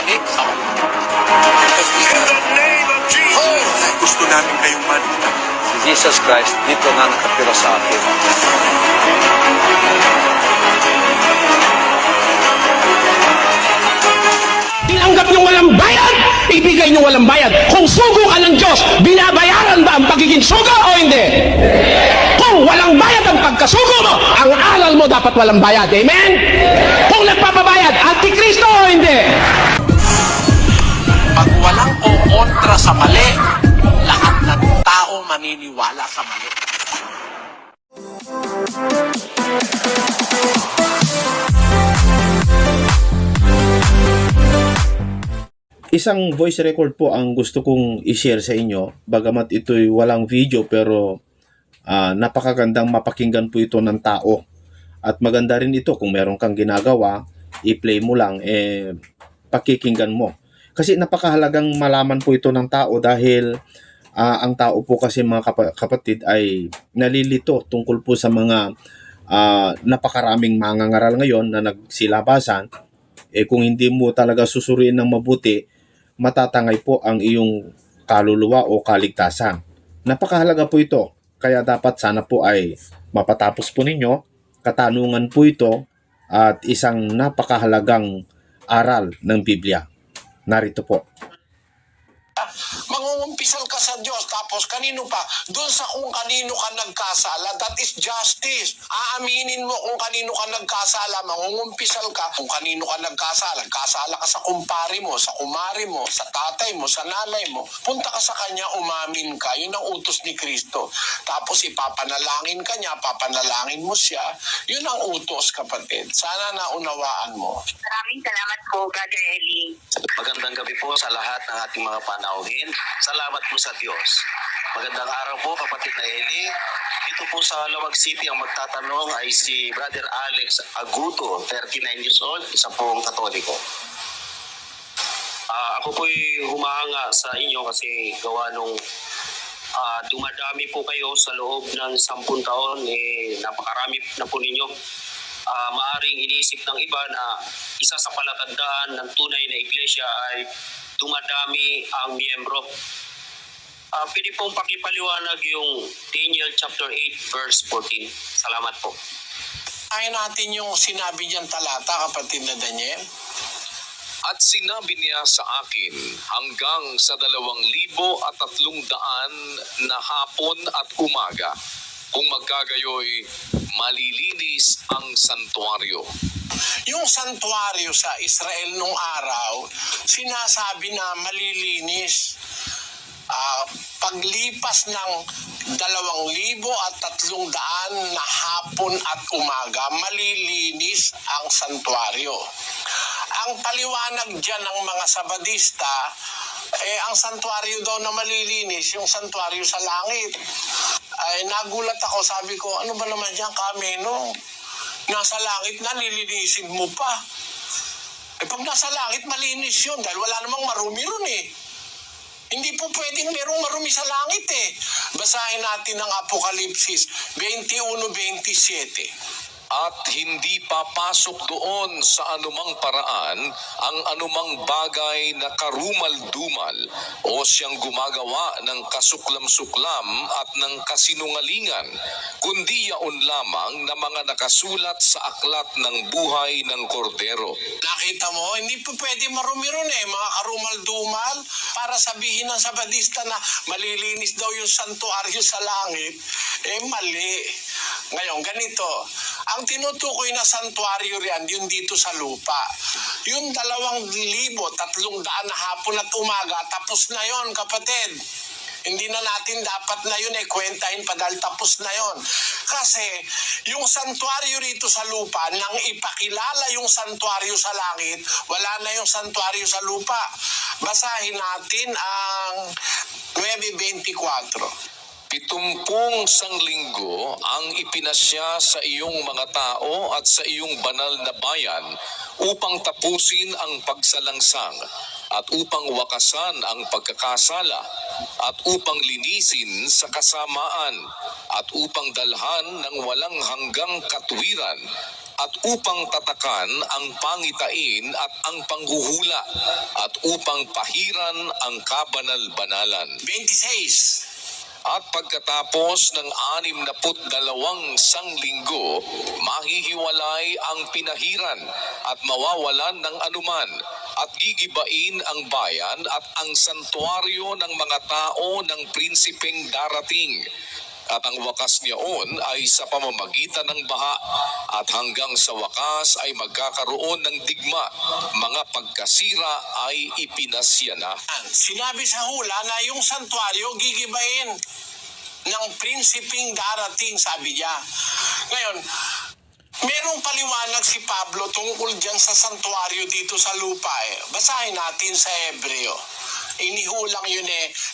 bumalik sa In the name of Jesus. Gusto namin kayong malita. Si Jesus Christ dito na nakatira sa akin. Tinanggap nyo walang bayad, ibigay nyo walang bayad. Kung sugo ka ng Diyos, binabayaran ba ang pagiging sugo o hindi? Kung walang bayad ang pagkasugo mo, ang aral mo dapat walang bayad. Amen? Kung nagpapabayad, antikristo o hindi? Pag walang o kontra sa mali, lahat ng tao maniniwala sa mali. Isang voice record po ang gusto kong i-share sa inyo. Bagamat ito'y walang video pero napakagandang mapakinggan po ito ng tao. At maganda rin ito kung meron kang ginagawa, i-play mo lang, pakikinggan mo. Kasi napakahalagang malaman po ito ng tao dahil ang tao po kasi mga kapatid ay nalilito tungkol po sa mga napakaraming mangangaral ngayon na nagsilabasan. Kung hindi mo talaga susuriin ng mabuti, matatangay po ang iyong kaluluwa o kaligtasan. Napakahalaga po ito. Kaya dapat sana po ay mapatapos po ninyo. Katanungan po ito at isang napakahalagang aral ng Biblia. Narito po. Mangungumpisal ka sa Diyos, tapos kanino pa? Doon sa kung kanino ka nagkasala, that is justice. Aaminin mo kung kanino ka nagkasala, mangungumpisal ka kung kanino ka nagkasala. Kasala ka sa kumpari mo, sa kumari mo, sa tatay mo, sa nanay mo. Punta ka sa kanya, umamin ka. Yun ang utos ni Kristo. Tapos ipapanalangin ka niya, papanalangin mo siya. Yun ang utos, kapatid. Sana naunawaan mo. Maraming salamat po, Brother Eli. Magandang gabi po sa lahat ng ating mga panauhin. Salamat po sa Diyos. Magandang araw po, kapatid na Eli. Dito po sa Lawag City, ang magtatanong ay si Brother Alex Aguto, 39 years old, isa pong Katoliko. Ako po'y humahanga sa inyo kasi gawa nung dumadami po kayo sa loob ng 10 taon, napakarami na po ninyo. Maaring iniisip ng iba na isa sa palatandaan ng tunay na iglesia ay dumadami ang miyembro. Pwede pong pakipaliwanag yung Daniel chapter 8 verse 14. Salamat po. Ay natin yung sinabi niyang talata, kapatid na Daniel. At sinabi niya sa akin hanggang sa 2,300 na hapon at umaga, kung magkagayoy, malilinis ang santuaryo. Yung santuaryo sa Israel nung araw, sinasabi na malilinis. Paglipas ng 2,300 na hapon at umaga, malilinis ang santuaryo. Ang paliwanag dyan ng mga Sabadista, ang santuaryo daw na malilinis, yung santuaryo sa langit. Ay nagulat ako, sabi ko, ano ba naman yan, Kameno? Nasa langit na, lilinisin mo pa. Pag nasa langit, malinis yun dahil wala namang marumi ron eh. Hindi po pwedeng merong marumi sa langit eh. Basahin natin ang Apokalipsis 21:27. At hindi papasok doon sa anumang paraan ang anumang bagay na karumal-dumal o siyang gumagawa ng kasuklam-suklam at ng kasinungalingan, kundi yaon lamang na mga nakasulat sa aklat ng buhay ng kordero. Nakita mo, hindi po pwede marumi ron eh, mga karumal-dumal, para sabihin ng Sabadista na malilinis daw yung santuaryo sa langit. Mali. Ngayon, ganito, ang tinutukoy na santuaryo riyan, yun dito sa lupa. Yung 2,300 na hapon at umaga, tapos na yon, kapatid. Hindi na natin dapat na yun kwentahin pa dahil tapos na yon. Kasi yung santuaryo rito sa lupa, nang ipakilala yung santuaryo sa langit, wala na yung santuaryo sa lupa. Basahin natin ang 9:24. 70 sanglinggo ang ipinasya sa iyong mga tao at sa iyong banal na bayan upang tapusin ang pagsalangsang at upang wakasan ang pagkakasala at upang linisin sa kasamaan at upang dalhan ng walang hanggang katwiran at upang tatakan ang pangitain at ang panghuhula at upang pahiran ang kabanal-banalan. 26. At pagkatapos ng 62 sanglinggo, mahihiwalay ang pinahiran at mawawalan ng anuman at gigibain ang bayan at ang santuaryo ng mga tao ng prinsipeng darating. At ang wakas niyaon ay sa pamamagitan ng baha at hanggang sa wakas ay magkakaroon ng digma. Mga pagkasira ay ipinasya na. Sinabi sa hula na yung santuaryo gigibain ng prinsipeng darating, sabi niya. Ngayon, merong paliwanag si Pablo tungkol dyan sa santuaryo dito sa lupa. Basahin natin sa Hebreo. Inihulang yun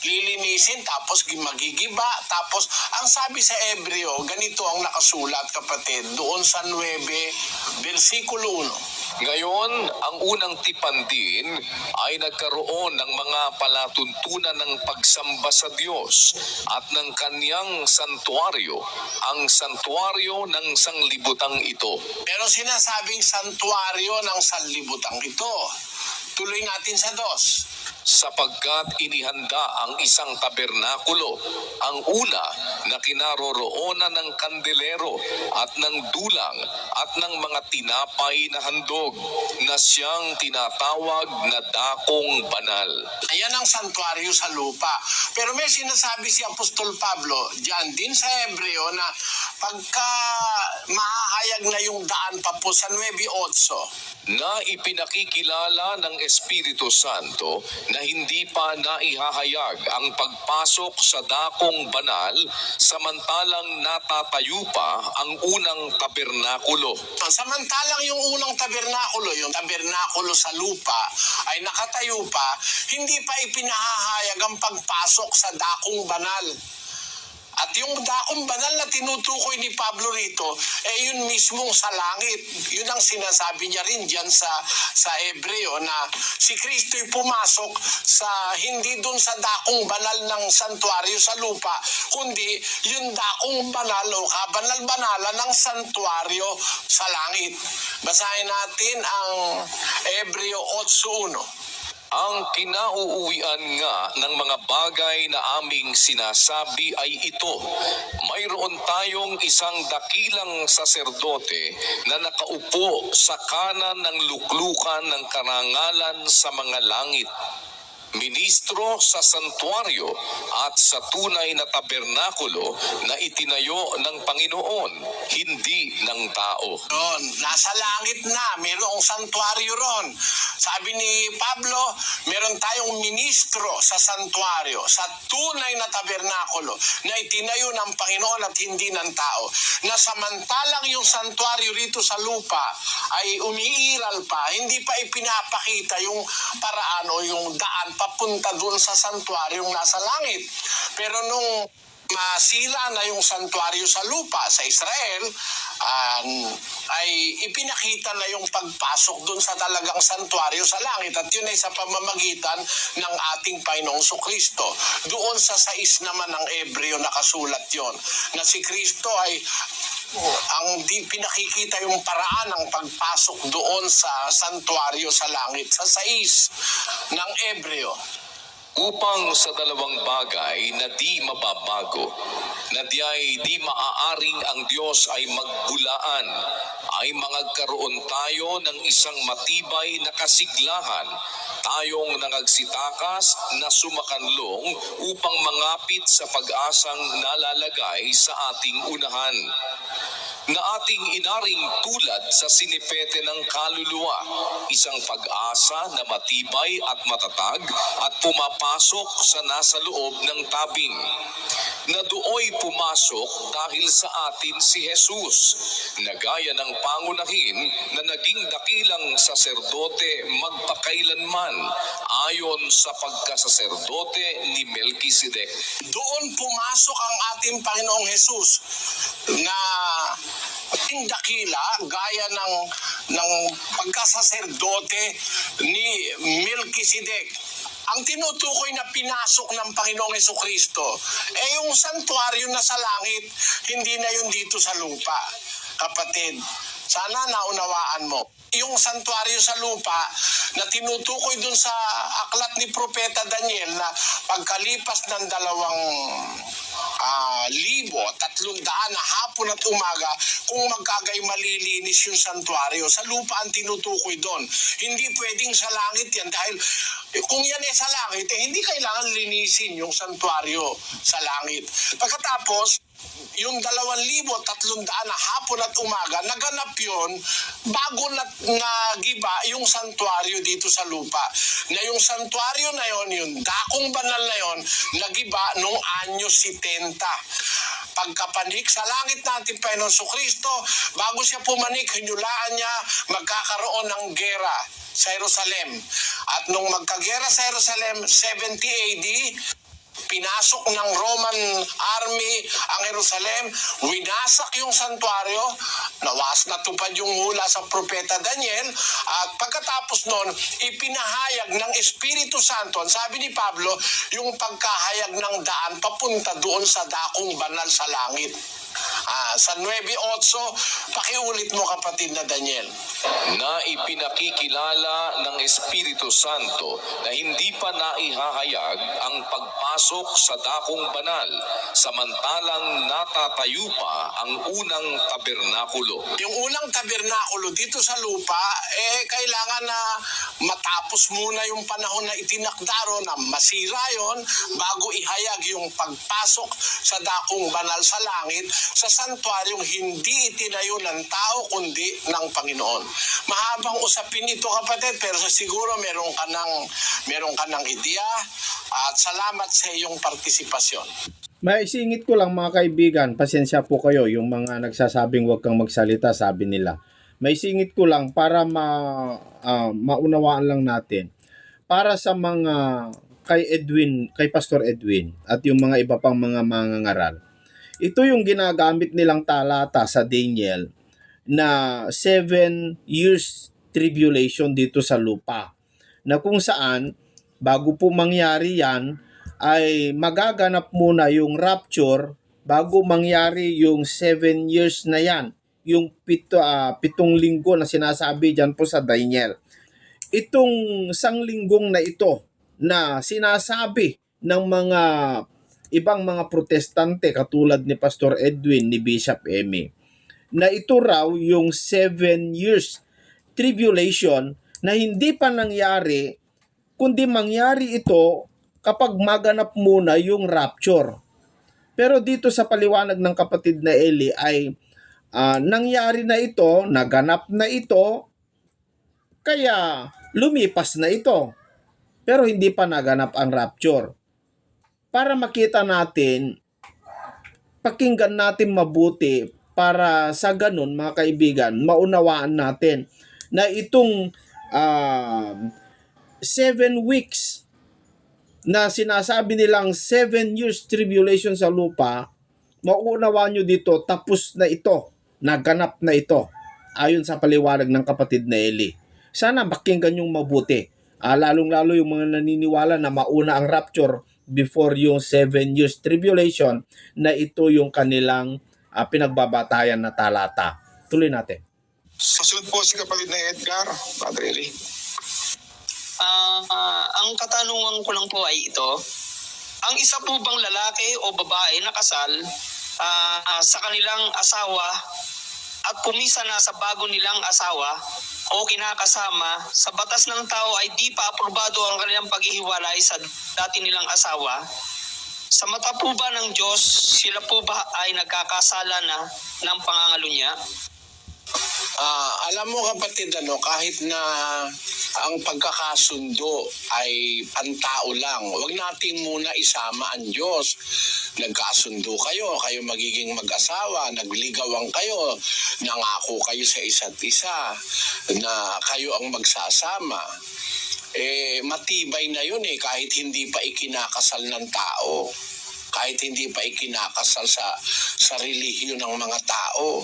lilinisin, tapos magigiba, tapos ang sabi sa Hebreo, ganito ang nakasulat, kapatid, doon sa 9, versikulo 1. Ngayon, ang unang tipan din ay nagkaroon ng mga palatuntunan ng pagsamba sa Diyos at ng kanyang santuaryo, ang santuaryo ng sanglibutang ito. Pero sinasabing santuaryo ng sanlibutang ito. Tuloy natin sa 2. Sapagkat inihanda ang isang tabernakulo, ang una na kinaroroonan ng kandelero at ng dulang at ng mga tinapay na handog na siyang tinatawag na dakong banal. Ayan ang santuaryo sa lupa. Pero may sinasabi si Apostol Pablo diyan din sa Hebreo na pagka mahahayag na yung daan pa po sa 9:8, na ipinakikilala ng Espiritu Santo na hindi pa naihahayag ang pagpasok sa dakong banal samantalang natatayo pa ang unang tabernakulo. samantalang yung unang tabernakulo, yung tabernakulo sa lupa, ay nakatayo pa, hindi pa ipinahahayag ang pagpasok sa dakong banal. At yung dakong banal na tinutukoy ni Pablo rito, yun mismong sa langit. Yun ang sinasabi niya rin dyan sa Hebreo na si Kristo'y pumasok sa hindi dun sa dakong banal ng santuaryo sa lupa, kundi yung dakong banal o kabanal-banalan ng santuaryo sa langit. Basahin natin ang Hebreo 8:1. Ang kinauuwian nga ng mga bagay na aming sinasabi ay ito. Mayroon tayong isang dakilang saserdote na nakaupo sa kanan ng luklukan ng karangalan sa mga langit. Ministro sa santuaryo at sa tunay na tabernakulo na itinayo ng Panginoon, hindi ng tao. Ron, nasa langit na, mayroong santuaryo ron. Sabi ni Pablo, meron tayong ministro sa santuaryo, sa tunay na tabernakulo na itinayo ng Panginoon at hindi ng tao. Na samantalang yung santuaryo rito sa lupa ay umiiral pa, hindi pa ipinapakita yung paraan o yung daan papunta doon sa santuaryong nasa langit. Pero nung masira na yung santuaryo sa lupa sa Israel, ay ipinakita na yung pagpasok doon sa talagang santuaryo sa langit. At yun ay sa pamamagitan ng ating Panginoong Kristo. Doon sa 6 naman ng Hebreo nakasulat yon na si Kristo ay ang di pinakikita yung paraan ng pagpasok doon sa santuaryo sa langit. Sa 6 ng Hebreo. Upang sa dalawang bagay na di mababago, na di maaaring ang Diyos ay magbulaan, ay magkaroon tayo ng isang matibay na kasiglahan, tayong nangagsitakas na sumakanlong upang mangapit sa pag-asang nalalagay sa ating unahan. Na ating inaring tulad sa sinipete ng kaluluwa, isang pag-asa na matibay at matatag at pumapasok sa nasa loob ng tabing. Na dooy pumasok dahil sa atin si Jesus, na gaya ng pangunahin na naging dakilang saserdote magpakailanman ayon sa pagkasaserdote ni Melkisedek. Doon pumasok ang ating Panginoong Jesus na ating dakila gaya ng pagkasaserdote ni Melkisedek. Ang tinutukoy na pinasok ng Panginoong Jesucristo yung santuaryo na sa langit, hindi na yun dito sa lupa. Kapatid, Sana naunawaan mo. Yung santuario sa lupa na tinutukoy dun sa aklat ni Propeta Daniel na pagkalipas ng 2,300 na hapon at umaga, kung magkagay malilinis yung santuario. Sa lupa ang tinutukoy doon. Hindi pwedeng sa langit yan dahil kung yan sa langit, hindi kailangan linisin yung santuario sa langit. Pagkatapos, yung 2,300 na hapon at umaga, naganap yun bago nagiba yung santuario dito sa lupa. Na yung santuario na yon, yung dakong banal na yon, nagiba nung anyo 70. Pagkapanik sa langit natin, Panginoon Kristo, bago siya pumanik, hinulaan niya magkakaroon ng gera sa Jerusalem. At nung magkagera sa Jerusalem, 70 AD, pinasok ng Roman army ang Jerusalem, winasak yung santuario, natupad yung hula sa Propeta Daniel, at pagkatapos nun, ipinahayag ng Espiritu Santo, ang sabi ni Pablo, yung pagkahayag ng daan papunta doon sa dakong banal sa langit. Sa 9:8, pakiulit mo kapatid na Daniel. Na ipinakikilala ng Espiritu Santo na hindi pa naihahayag ang pagpasok sa dakong banal, samantalang natatayo pa ang unang tabernakulo. Yung unang tabernakulo dito sa lupa, kailangan na matapos muna yung panahon na itinakdaro na masira yon bago ihayag yung pagpasok sa dakong banal sa langit sa santuaryong hindi itinayo ng tao kundi ng Panginoon. Mahabang usapin ito kapatid, pero siguro meron ka ng ideya at salamat sa iyong partisipasyon. Maisingit ko lang mga kaibigan, pasensya po kayo yung mga nagsasabing huwag kang magsalita, sabi nila. Maisingit ko lang para maunawaan lang natin. Para sa mga kay Pastor Edwin at yung mga iba pang mga mangangaral. Ito yung ginagamit nilang talata sa Daniel na 7 years tribulation dito sa lupa. Na kung saan, bago po mangyari yan, ay magaganap muna yung rapture bago mangyari yung 7 years na yan. Yung 7 linggo na sinasabi dyan po sa Daniel. Itong 1 linggong na ito na sinasabi ng mga ibang mga protestante katulad ni Pastor Edwin, ni Bishop Eme, na ito raw yung 7 years tribulation na hindi pa nangyari, kundi mangyari ito kapag maganap muna yung rapture. Pero dito sa paliwanag ng kapatid na Eli ay nangyari na ito, naganap na ito, kaya lumipas na ito. Pero hindi pa naganap ang rapture. Para makita natin, pakinggan natin mabuti para sa ganun mga kaibigan, maunawaan natin na itong 7 weeks na sinasabi nilang 7 years tribulation sa lupa, maunawaan nyo dito, tapos na ito, naganap na ito, ayon sa paliwanag ng kapatid na Eli. Sana pakinggan yung mabuti, lalong-lalo yung mga naniniwala na mauna ang rapture before yung 7 years tribulation, na ito yung kanilang pinagbabatayan na talata. Tuloy natin. Susunod po si kapatid na Edgar, Padre Eli. Ang katanungan ko lang po ay ito. Ang isa po bang lalaki o babae na kasal sa kanilang asawa at pumisa na sa bago nilang asawa o kinakasama, sa batas ng tao ay di pa aprobado ang kanilang paghihiwalay sa dati nilang asawa? Sa mata po ba ng Diyos, sila po ba ay nagkakasala na ng pangangalunya? Alam mo kapatid, kahit na ang pagkakasundo ay pantao lang, huwag natin muna isama ang Diyos. Nagkasundo kayo magiging mag-asawa, nagligawan kayo, nangako kayo sa isa't isa na kayo ang magsasama. Matibay na yun kahit hindi pa ikinakasal ng tao. Kahit hindi pa ikinakasal sa relihiyon ng mga tao.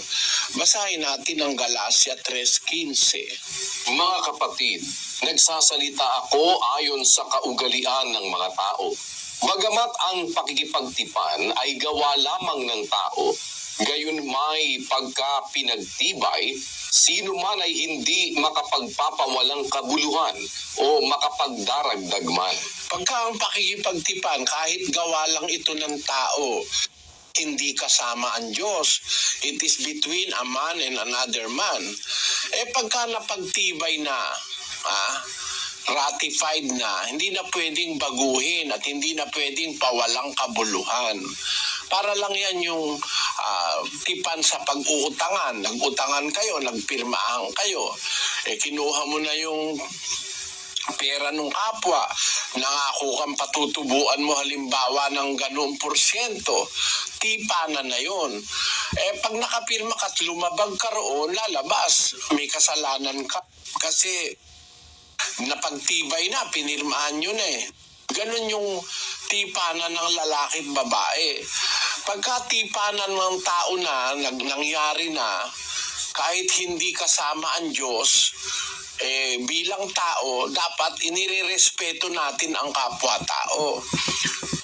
Basahin natin ang Galacia 3:15. Mga kapatid, nagsasalita ako ayon sa kaugalian ng mga tao. Bagamat ang pakikipagtipan ay gawa lamang ng tao, gayon may pagka pinagtibay Sino man ay hindi makapagpapawalang kabuluhan o makapagdaragdag man. Pagka ang pakikipagtipan, kahit gawa lang ito ng tao, hindi kasama ang Diyos. It is between a man and another man. Pagka napagtibay na, ratified na, hindi na pwedeng baguhin at hindi na pwedeng pawalang kabuluhan. Para lang yan yung tipan sa pag-uutangan. Nag-utangan kayo, nagpirmahan kayo. Kinuha mo na yung pera ng kapwa, nangako kang patutubuan mo halimbawa ng ganung porsyento, tipanan na yun. Pag nakapirma ka at lumabag ka roon, lalabas, may kasalanan ka. Kasi napagtibay na, pinirmahan yun Ganon yung tipanan ng lalaki at babae. Pagka tipanan ng tao na, nangyari na, kahit hindi kasama ang Diyos, bilang tao, dapat inirerespeto natin ang kapwa-tao.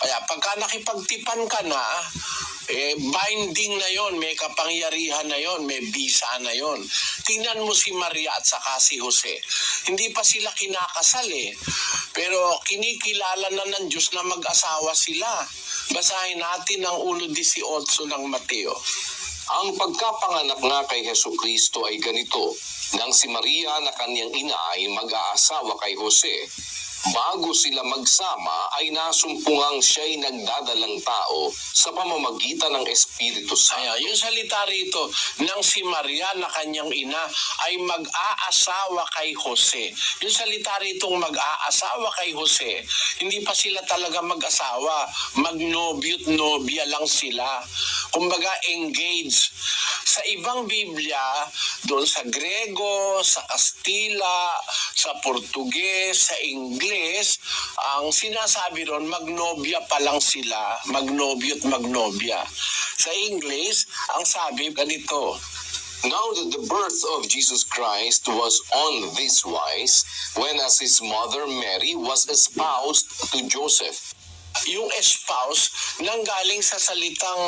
Kaya pagka nakipagtipan ka na, binding na yon, may kapangyarihan na yon, may bisa na yon. Tingnan mo si Maria at saka si Jose. Hindi pa sila kinakasal pero kinikilala na ng Diyos na mag-asawa sila. Basahin natin ang 1:18 ng Mateo. Ang pagkapanganak nga kay Hesukristo ay ganito, nang si Maria na kanyang ina ay mag-aasawa kay Jose. Bago sila magsama ay nasumpungang siya'y nagdadalang tao sa pamamagitan ng Espiritu Santo. Yung salita rito, nang si Maria na kanyang ina ay mag-aasawa kay Jose. Yung salita ritong mag-aasawa kay Jose, hindi pa sila talaga mag-asawa. Mag-nobyut-nobya lang sila. Kumbaga engaged. Sa ibang Biblia, doon sa Grego, sa Kastila, sa Portuges, sa Ingles, ang sinasabi ron, magnobya pa lang sila, magnobyot magnobya. Sa English, ang sabi ganito, Now that the birth of Jesus Christ was on this wise, when as his mother Mary was espoused to Joseph. Yung espouse nanggaling sa salitang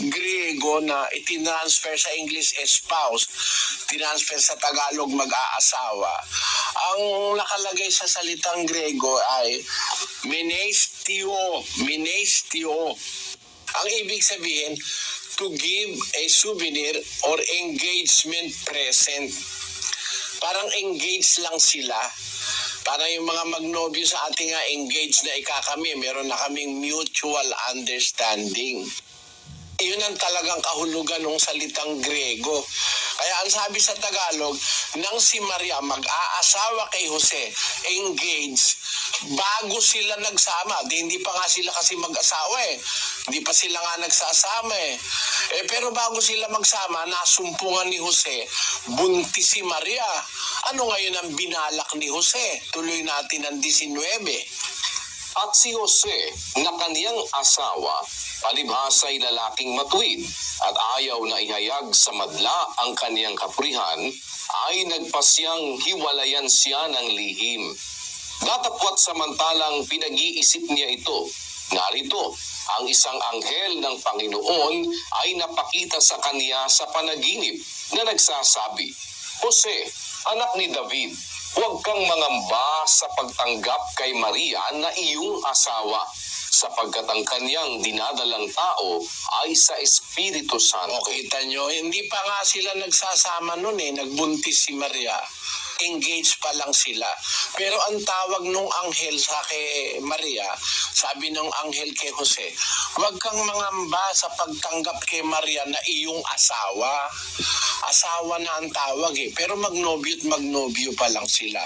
Griego na itinransfer sa English espouse, tinransfer sa Tagalog mag-aasawa. Ang nakalagay sa salitang Griego ay menestio. Ang ibig sabihin, to give a souvenir or engagement present. Parang engaged lang sila. Parang yung mga magnobyo sa ating engaged na ikakami, meron na kaming mutual understanding. Yun ang talagang kahulugan ng salitang Grego. Kaya ang sabi sa Tagalog, nang si Maria mag-aasawa kay Jose, engaged, bago sila nagsama. Hindi pa nga sila kasi mag-asawa Hindi pa sila nga nagsasama pero bago sila magsama, nasumpungan ni Jose, buntis si Maria. Ano ngayon ang binalak ni Jose? Tuloy natin ang 19. At si Jose na kaniyang asawa, palibhasa'y lalaking matuwid at ayaw na ihayag sa madla ang kaniyang kaprihan, ay nagpasyang hiwalayan siya ng lihim. Datapwat samantalang pinag-iisip niya ito, narito, ang isang anghel ng Panginoon ay napakita sa kaniya sa panaginip na nagsasabi, Jose, anak ni David, huwag kang mangamba sa pagtanggap kay Maria na iyong asawa, sapagkat ang kanyang dinadalang tao ay sa Espiritu Santo. Kita nyo, hindi pa nga sila nagsasama nun nagbuntis si Maria. Engaged pa lang sila. Pero ang tawag nung anghel sa kay Maria, sabi ng anghel kay Jose, huwag kang mangamba sa pagtanggap kay Maria na iyong asawa. Asawa na ang tawag pero magnobyo pa lang sila.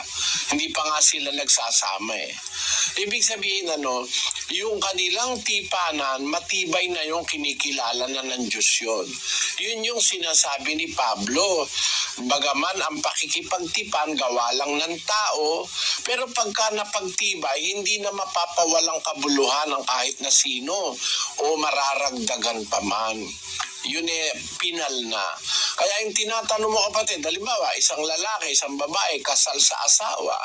Hindi pa nga sila nagsasama Ibig sabihin yung kanilang tipanan, matibay na yung kinikilala na ng Diyos yun. Yun yung sinasabi ni Pablo. Bagaman ang pakikipagtipan gawa lang ng tao, pero pagka napagtibay, hindi na mapapawalang kabuluhan ng kahit na sino o mararagdagan pa man. Yun pinal na. Kaya yung tinatanong mo kapatid, halimbawa, isang lalaki, isang babae, kasal sa asawa,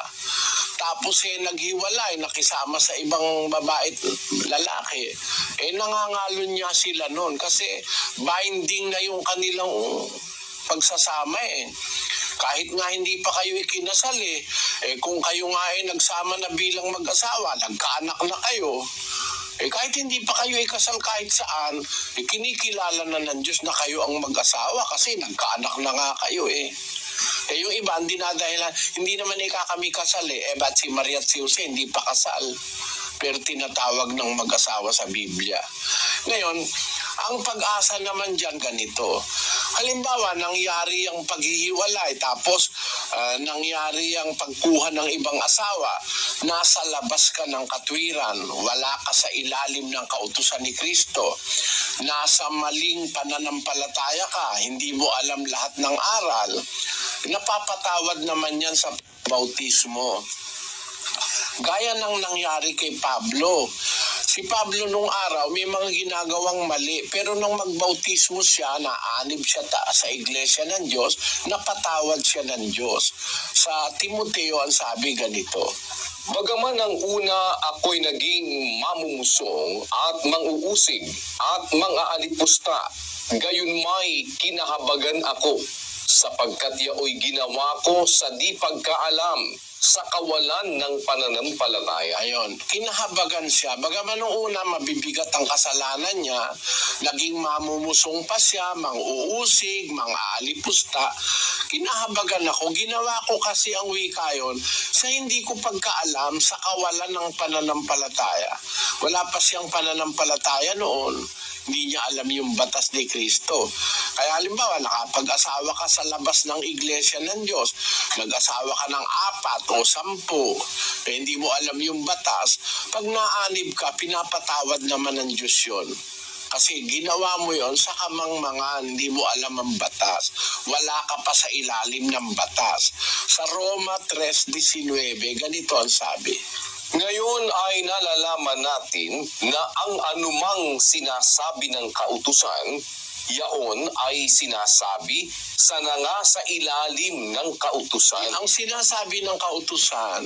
tapos naghiwalay, nakisama sa ibang babae at lalaki, nangangalo niya sila noon kasi binding na yung kanilang pagsasama eh. Kahit nga hindi pa kayo ikinasal kung kayo nga nagsama na bilang mag-asawa, nagkaanak na kayo, kahit hindi pa kayo ikasal kahit saan, kinikilala na ng Diyos na kayo ang mag-asawa kasi nagkaanak na nga kayo yung iba, ang dinadahilan, hindi naman kami kasal ba't si Maria at si Jose hindi pa kasal? Pero tinatawag ng mag-asawa sa Biblia. Ngayon, ang pag-asa naman dyan ganito. Halimbawa, nangyari ang paghihiwalay, tapos nangyari ang pagkuha ng ibang asawa, nasa labas ka ng katwiran, wala ka sa ilalim ng kautusan ni Kristo, nasa maling pananampalataya ka, hindi mo alam lahat ng aral, napapatawad naman yan sa bautismo. Gaya ng nangyari kay Pablo. Si Pablo nung araw may mga ginagawang mali, pero nung magbautismo siya, naanib siya sa iglesia ng Diyos, napatawad siya ng Diyos. Sa Timoteo ang sabi ganito, Bagaman ang una ako'y naging mamumusong at manguusig at mang-aalipusta, gayon may kinahabagan ako, sapagkat yaoy ginawa ko sa di pagkaalam, sa kawalan ng pananampalataya. Ayon, kinahabagan siya. Bagaman nung una mabibigat ang kasalanan niya, naging mamumusong pa siya, mang-uusig, mang-aalipusta. Kinahabagan ako, ginawa ko kasi ang wikayon sa hindi ko pagkaalam sa kawalan ng pananampalataya. Wala pa siyang pananampalataya noon. Hindi niya alam yung batas ni Kristo. Kaya halimbawa, nakapag-asawa ka sa labas ng iglesia ng Diyos, nag-asawa ka ng 4 o 10, hindi mo alam yung batas, pag naanib ka, pinapatawad naman ng Diyos yun. Kasi ginawa mo yon sa kamangmangan, hindi mo alam ang batas. Wala ka pa sa ilalim ng batas. Sa Roma 3:19, ganito ang sabi. Ngayon ay nalalaman natin na ang anumang sinasabi ng kautusan, yaon ay sinasabi sa sa ilalim ng kautusan. Ang sinasabi ng kautusan,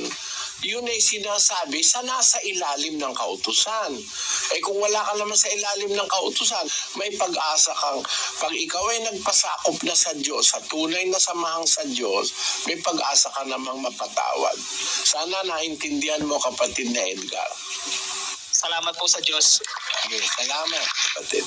yun ay sinasabi sa nasa ilalim ng kautusan. Kung wala ka naman sa ilalim ng kautusan, may pag-asa kang, pag ikaw ay nagpasakop na sa Diyos, sa tunay na samahang sa Diyos, may pag-asa ka namang mapatawad. Sana naintindihan mo, kapatid na Edgar. Salamat po sa Diyos. Okay, salamat, kapatid.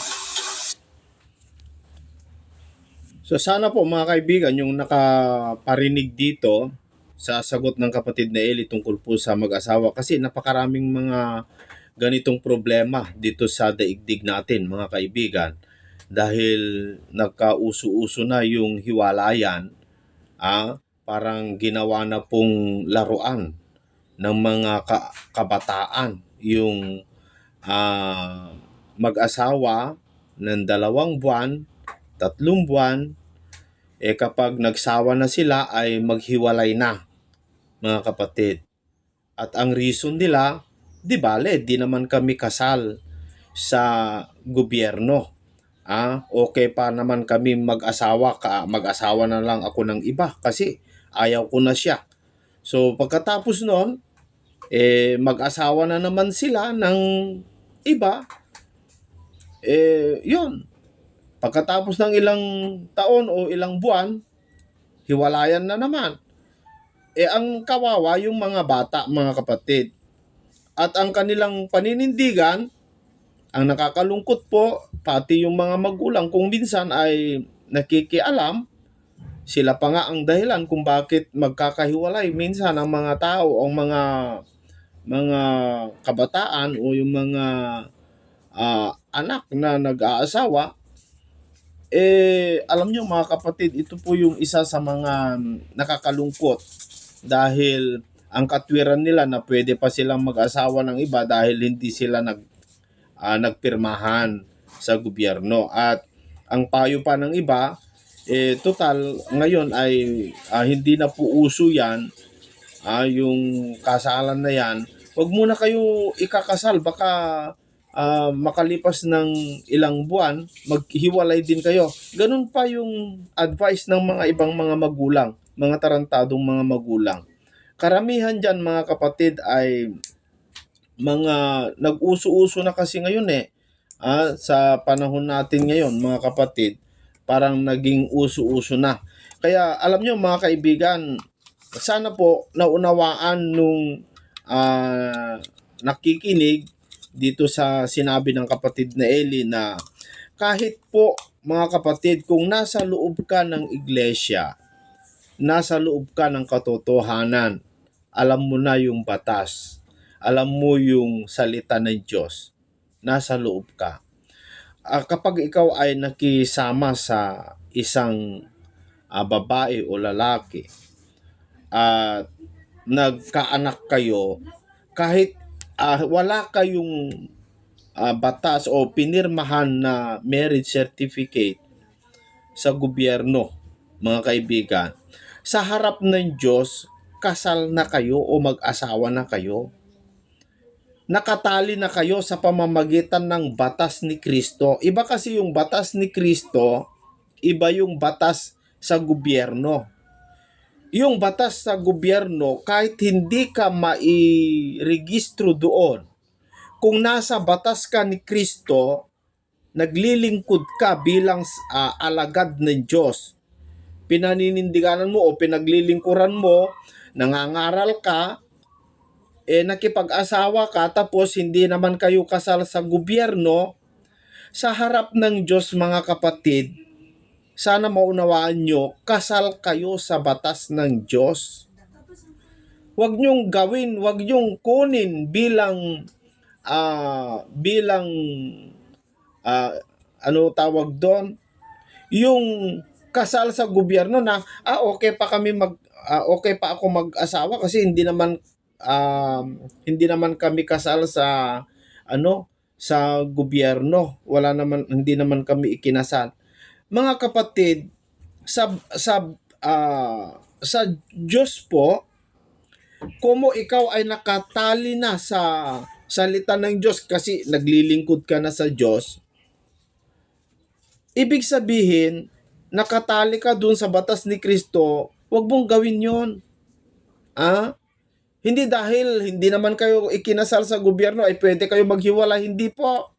So sana po mga kaibigan, yung nakaparinig dito sa sagot ng kapatid na Eli tungkol po sa mag-asawa, kasi napakaraming mga ganitong problema dito sa daigdig natin mga kaibigan, dahil nagkauso-uso na yung hiwalayan, parang ginawa na pong laruan ng mga kabataan yung mag-asawa ng 2 buwan, 3 buwan, kapag nagsawa na sila ay maghiwalay na mga kapatid. At ang reason nila, di naman kami kasal sa gobyerno. Okay pa naman kami mag-asawa na lang ako ng iba kasi ayaw ko na siya. So pagkatapos noon, mag-asawa na naman sila ng iba, yun. Pagkatapos ng ilang taon o ilang buwan, hiwalayan na naman. Ang kawawa yung mga bata, mga kapatid. At ang kanilang paninindigan, ang nakakalungkot po, pati yung mga magulang kung minsan ay nakikialam, sila pa nga ang dahilan kung bakit magkakahiwalay minsan ang mga tao o mga kabataan o yung mga anak na nag-aasawa. Alam nyo mga kapatid, ito po yung isa sa mga nakakalungkot, dahil ang katwiran nila na pwede pa silang mag-asawa ng iba dahil hindi sila nagpirmahan sa gobyerno. At ang payo pa ng iba, total ngayon ay hindi na po uso yan, yung kasalan na yan. Huwag muna kayo ikakasal, baka makalipas ng ilang buwan, maghiwalay din kayo. Ganun pa yung advice ng mga ibang mga magulang, mga tarantadong mga magulang. Karamihan dyan mga kapatid ay mga nag-uso-uso na kasi ngayon sa panahon natin ngayon mga kapatid, parang naging uso-uso na. Kaya alam nyo mga kaibigan, sana po naunawaan nung nakikinig dito sa sinabi ng kapatid na Eli na kahit po mga kapatid, kung nasa loob ka ng iglesia, nasa loob ka ng katotohanan, alam mo na yung batas, alam mo yung salita ng Diyos, nasa loob ka. Kapag ikaw ay nakisama sa isang babae o lalaki at nagkaanak kayo, kahit wala kayong batas o pinirmahan na marriage certificate sa gobyerno, mga kaibigan, sa harap ng Diyos, kasal na kayo o mag-asawa na kayo. Nakatali na kayo sa pamamagitan ng batas ni Kristo. Iba kasi yung batas ni Kristo, iba yung batas sa gobyerno. Yung batas sa gobyerno, kahit hindi ka mai-registro doon, kung nasa batas ka ni Kristo, naglilingkod ka bilang alagad ng Diyos. Pinaninindiganan mo o pinaglilingkuran mo, nangangaral ka, nakipag-asawa ka, tapos hindi naman kayo kasal sa gobyerno, sa harap ng Diyos mga kapatid, sana maunawaan nyo, kasal kayo sa batas ng Diyos. Huwag nyong gawin, huwag nyong kunin bilang ano tawag doon, yung kasal sa gobyerno na okay pa ako mag-asawa kasi hindi naman kami kasal sa sa gobyerno, hindi naman kami ikinasal. Mga kapatid, sa Diyos po, kung ikaw ay nakatali na sa salita ng Diyos kasi naglilingkod ka na sa Diyos, ibig sabihin, nakatali ka dun sa batas ni Kristo, huwag mong gawin yon. Hindi dahil hindi naman kayo ikinasal sa gobyerno ay pwede kayo maghiwalay. Hindi po.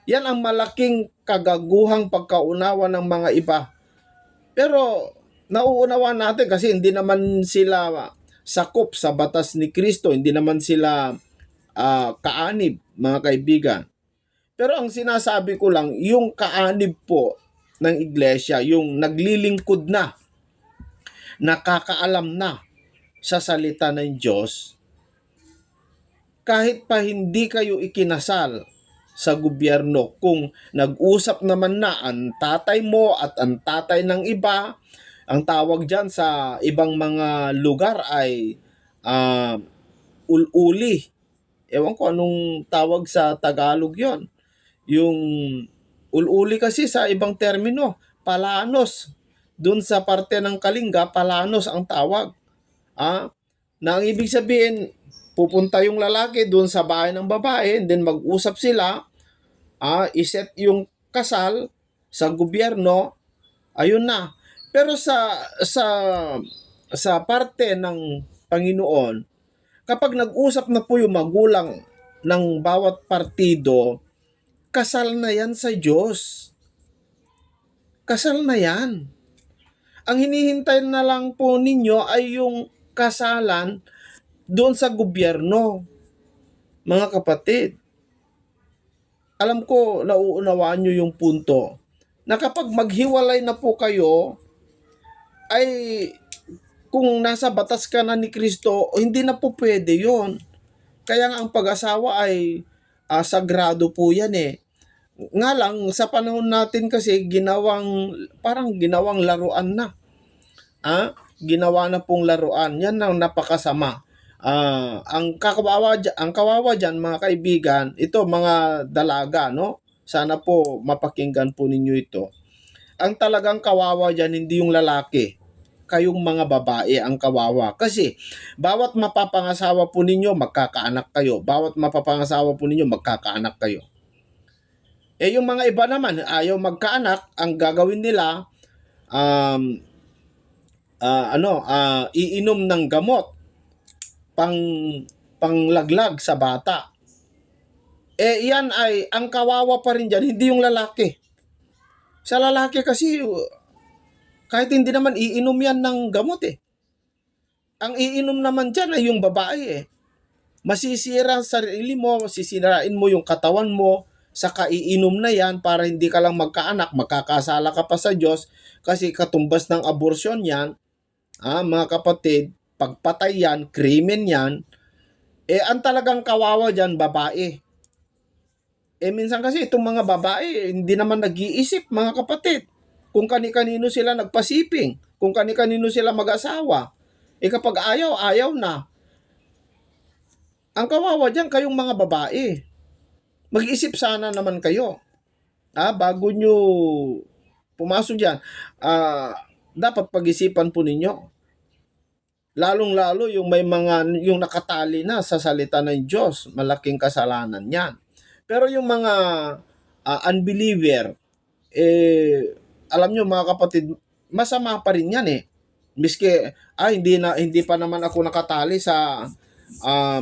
Yan ang malaking kagaguhang pagkaunawa ng mga iba. Pero nauunawa natin kasi hindi naman sila sakop sa batas ni Kristo. Hindi naman sila kaanib, mga kaibigan. Pero ang sinasabi ko lang, yung kaanib po ng iglesia, yung naglilingkod na, nakakaalam na sa salita ng Diyos, kahit pa hindi kayo ikinasal sa gobyerno, kung nag-usap naman na ang tatay mo at ang tatay ng iba, ang tawag dyan sa ibang mga lugar ay ululi. Ewan ko anong tawag sa Tagalog yon. Yung ululi kasi sa ibang termino, palanos. Doon sa parte ng Kalinga, palanos ang tawag. Na ang ibig sabihin, pupunta yung lalaki doon sa bahay ng babae, and then mag-usap sila, iset yung kasal sa gobyerno, ayun na. Pero sa parte ng Panginoon, kapag nag-usap na po yung magulang ng bawat partido, kasal na yan sa Diyos. Kasal na yan. Ang hinihintay na lang po ninyo ay yung kasalan doon sa gobyerno, mga kapatid. Alam ko, nauunawaan nyo yung punto na kapag maghiwalay na po kayo, ay kung nasa batas ka na ni Kristo, hindi na po pwede yon. Kaya nga ang pag-asawa ay sagrado po yan eh. Nga lang, sa panahon natin kasi, parang ginawang laruan na. Ginawa na pong laruan. Yan ang napakasama. Ang kawawa dyan, mga kaibigan, ito mga dalaga, no? Sana po mapakinggan po ninyo ito. Ang talagang kawawa dyan, hindi yung lalaki. Kayong mga babae ang kawawa. Kasi bawat mapapangasawa po ninyo, magkakaanak kayo. Bawat mapapangasawa po ninyo, magkakaanak kayo. Yung mga iba naman, ayaw magkaanak, ang gagawin nila, iinom ng gamot panglaglag sa bata. Yan ay ang kawawa pa rin dyan, hindi yung lalaki. Sa lalaki kasi, kahit hindi naman iinom yan ng gamot eh. Ang iinom naman dyan ay yung babae eh. Masisira ang sarili mo, sisirain mo yung katawan mo sa kaiinom na yan para hindi ka lang magkaanak, magkakasala ka pa sa Diyos kasi katumbas ng abortion yan, mga kapatid, pagpatay yan, krimen yan, ang talagang kawawa dyan, babae. Minsan kasi itong mga babae, hindi naman nag-iisip, mga kapatid, kung kani-kanino sila nagpasiping, kung kani-kanino sila mag-asawa. Kapag ayaw, ayaw na. Ang kawawa dyan, kayong mga babae. Mag-isip sana naman kayo. Bago nyo pumasok dyan, dapat pag-isipan po ninyo. Lalong-lalo yung may yung nakatali na sa salita ng Diyos, malaking kasalanan yan. Pero yung mga unbeliever, alam nyo mga kapatid, masama pa rin yan eh. Miski, hindi pa naman ako nakatali sa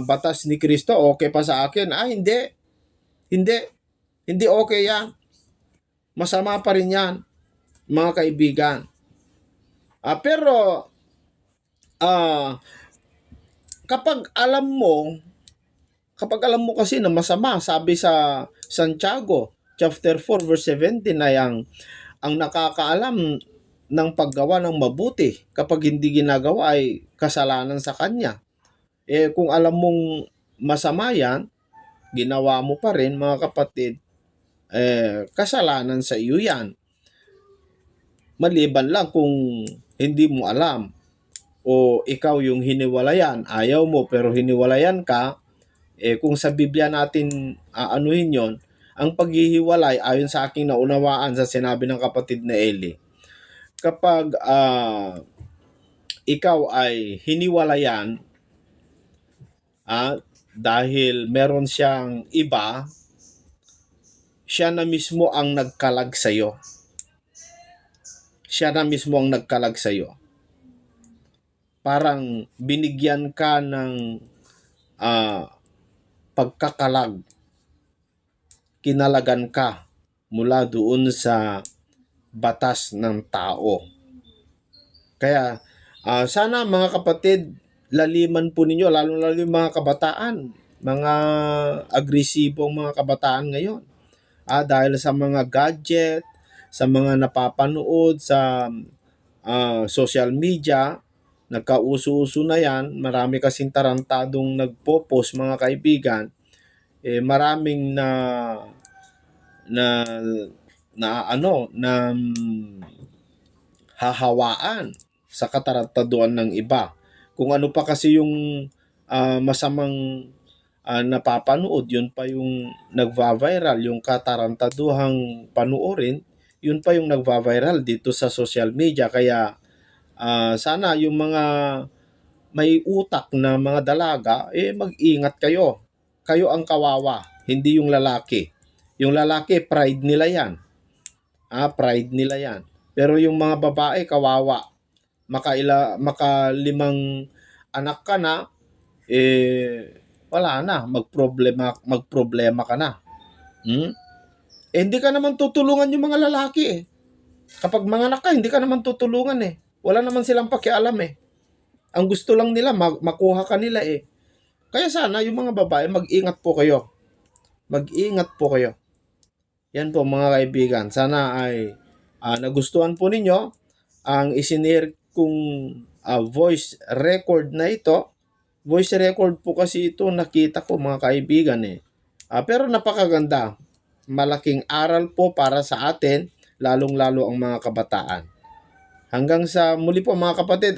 batas ni Kristo, okay pa sa akin. Hindi okay yan. Masama pa rin yan, mga kaibigan. Pero, kapag alam mo kasi na masama, sabi sa Santiago, chapter 4, verse 17, ay ang nakakaalam ng paggawa ng mabuti kapag hindi ginagawa ay kasalanan sa kanya. Kung alam mong masama yan, ginawa mo pa rin, mga kapatid, kasalanan sa iyo yan. Maliban lang kung hindi mo alam o ikaw yung hiniwalayan, ayaw mo pero hiniwalayan ka, kung sa Biblia natin anuhin yon, ang paghihiwalay ayon sa aking naunawaan sa sinabi ng kapatid na Eli, kapag ikaw ay hiniwalayan dahil meron siyang iba, siya na mismo ang nagkalag sa'yo. Siya na mismo ang nagkalag sa'yo. Parang binigyan ka ng pagkakalag. Kinalagan ka mula doon sa batas ng tao. Kaya sana mga kapatid, laliman po ninyo, lalo-lalo yung mga kabataan, mga agresibong mga kabataan ngayon. Dahil sa mga gadget, sa mga napapanood sa social media, nagkauso-uso na yan, marami kasing tarantadong nagpo-post, mga kaibigan, maraming hahawaan sa katarantaduan ng iba. Kung ano pa kasi yung masamang napapanood, yun pa yung nagva-viral, yung katarantaduhang panuorin, yun pa yung nagva-viral dito sa social media. Kaya sana yung mga may utak na mga dalaga, mag-ingat kayo. Kayo ang kawawa, hindi yung lalaki. Yung lalaki, pride nila yan. Pride nila yan. Pero yung mga babae, kawawa. Makalimang anak ka na, wala na, magproblema ka na. Hindi ka naman tutulungan yung mga lalaki Kapag mga anak ka, hindi ka naman tutulungan Wala naman silang pakialam Ang gusto lang nila, makuha ka nila Kaya sana yung mga babae, mag-ingat po kayo. Mag-ingat po kayo. Yan po mga kaibigan. Sana ay nagustuhan po ninyo ang isinare kong voice record na ito. Voice record po kasi ito nakita ko mga kaibigan pero napakaganda. Malaking aral po para sa atin, lalong-lalo ang mga kabataan. Hanggang sa muli po mga kapatid.